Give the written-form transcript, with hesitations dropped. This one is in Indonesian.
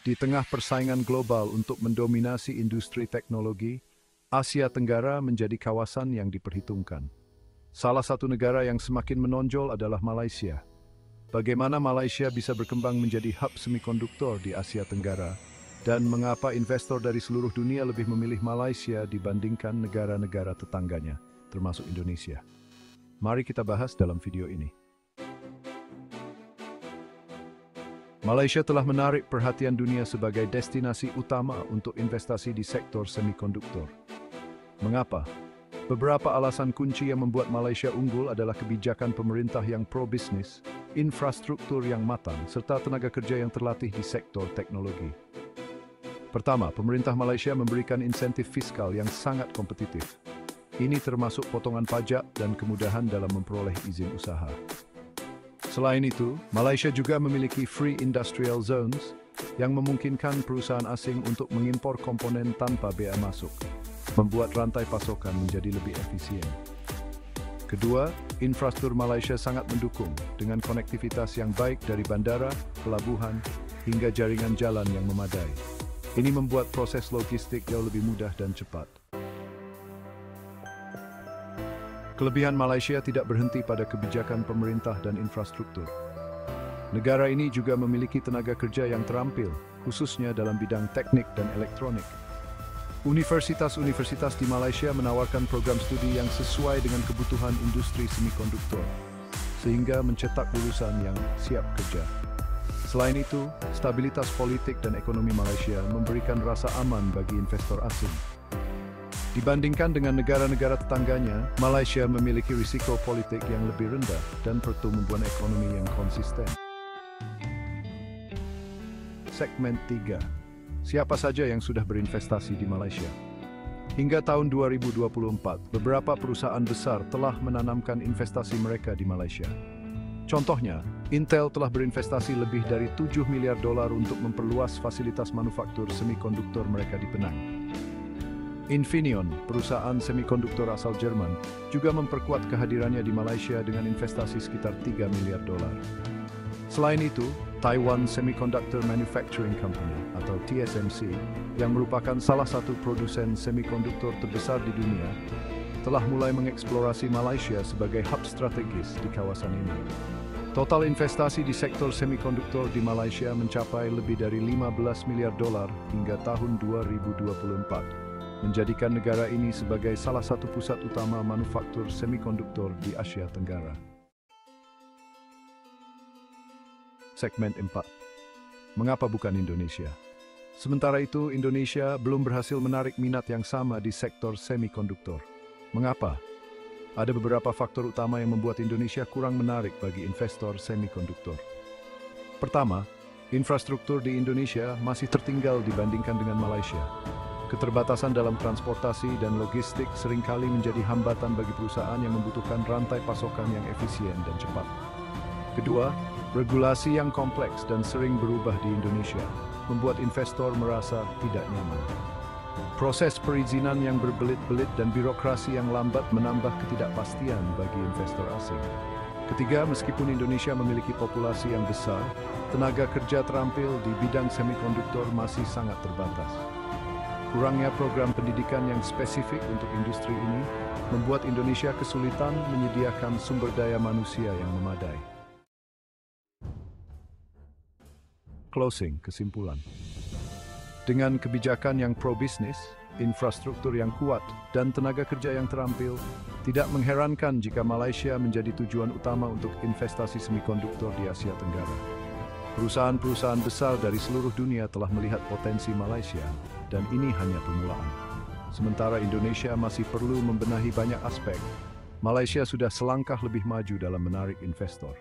Di tengah persaingan global untuk mendominasi industri teknologi, Asia Tenggara menjadi kawasan yang diperhitungkan. Salah satu negara yang semakin menonjol adalah Malaysia. Bagaimana Malaysia bisa berkembang menjadi hub semikonduktor di Asia Tenggara, dan mengapa investor dari seluruh dunia lebih memilih Malaysia dibandingkan negara-negara tetangganya, termasuk Indonesia? Mari kita bahas dalam video ini. Malaysia telah menarik perhatian dunia sebagai destinasi utama untuk investasi di sektor semikonduktor. Mengapa? Beberapa alasan kunci yang membuat Malaysia unggul adalah kebijakan pemerintah yang pro-bisnis, infrastruktur yang matang, serta tenaga kerja yang terlatih di sektor teknologi. Pertama, pemerintah Malaysia memberikan insentif fiskal yang sangat kompetitif. Ini termasuk potongan pajak dan kemudahan dalam memperoleh izin usaha. Selain itu, Malaysia juga memiliki Free Industrial Zones yang memungkinkan perusahaan asing untuk mengimpor komponen tanpa bea masuk, membuat rantai pasokan menjadi lebih efisien. Kedua, infrastruktur Malaysia sangat mendukung dengan konektivitas yang baik dari bandara, pelabuhan, hingga jaringan jalan yang memadai. Ini membuat proses logistik jauh lebih mudah dan cepat. Kelebihan Malaysia tidak berhenti pada kebijakan pemerintah dan infrastruktur. Negara ini juga memiliki tenaga kerja yang terampil, khususnya dalam bidang teknik dan elektronik. Universitas-universitas di Malaysia menawarkan program studi yang sesuai dengan kebutuhan industri semikonduktor, sehingga mencetak lulusan yang siap kerja. Selain itu, stabilitas politik dan ekonomi Malaysia memberikan rasa aman bagi investor asing. Dibandingkan dengan negara-negara tetangganya, Malaysia memiliki risiko politik yang lebih rendah dan pertumbuhan ekonomi yang konsisten. Segmen 3. Siapa saja yang sudah berinvestasi di Malaysia? Hingga tahun 2024, beberapa perusahaan besar telah menanamkan investasi mereka di Malaysia. Contohnya, Intel telah berinvestasi lebih dari $7 miliar untuk memperluas fasilitas manufaktur semikonduktor mereka di Penang. Infineon, perusahaan semikonduktor asal Jerman, juga memperkuat kehadirannya di Malaysia dengan investasi sekitar $3 miliar. Selain itu, Taiwan Semiconductor Manufacturing Company atau TSMC, yang merupakan salah satu produsen semikonduktor terbesar di dunia, telah mulai mengeksplorasi Malaysia sebagai hub strategis di kawasan ini. Total investasi di sektor semikonduktor di Malaysia mencapai lebih dari $15 miliar hingga tahun 2024. Menjadikan negara ini sebagai salah satu pusat utama manufaktur semikonduktor di Asia Tenggara. Segmen 4. Mengapa bukan Indonesia? Sementara itu, Indonesia belum berhasil menarik minat yang sama di sektor semikonduktor. Mengapa? Ada beberapa faktor utama yang membuat Indonesia kurang menarik bagi investor semikonduktor. Pertama, infrastruktur di Indonesia masih tertinggal dibandingkan dengan Malaysia. Keterbatasan dalam transportasi dan logistik seringkali menjadi hambatan bagi perusahaan yang membutuhkan rantai pasokan yang efisien dan cepat. Kedua, regulasi yang kompleks dan sering berubah di Indonesia membuat investor merasa tidak nyaman. Proses perizinan yang berbelit-belit dan birokrasi yang lambat menambah ketidakpastian bagi investor asing. Ketiga, meskipun Indonesia memiliki populasi yang besar, tenaga kerja terampil di bidang semikonduktor masih sangat terbatas. Kurangnya program pendidikan yang spesifik untuk industri ini membuat Indonesia kesulitan menyediakan sumber daya manusia yang memadai. Closing, kesimpulan. Dengan kebijakan yang pro-bisnis, infrastruktur yang kuat, dan tenaga kerja yang terampil, tidak mengherankan jika Malaysia menjadi tujuan utama untuk investasi semikonduktor di Asia Tenggara. Perusahaan-perusahaan besar dari seluruh dunia telah melihat potensi Malaysia, dan ini hanya permulaan. Sementara Indonesia masih perlu membenahi banyak aspek, Malaysia sudah selangkah lebih maju dalam menarik investor.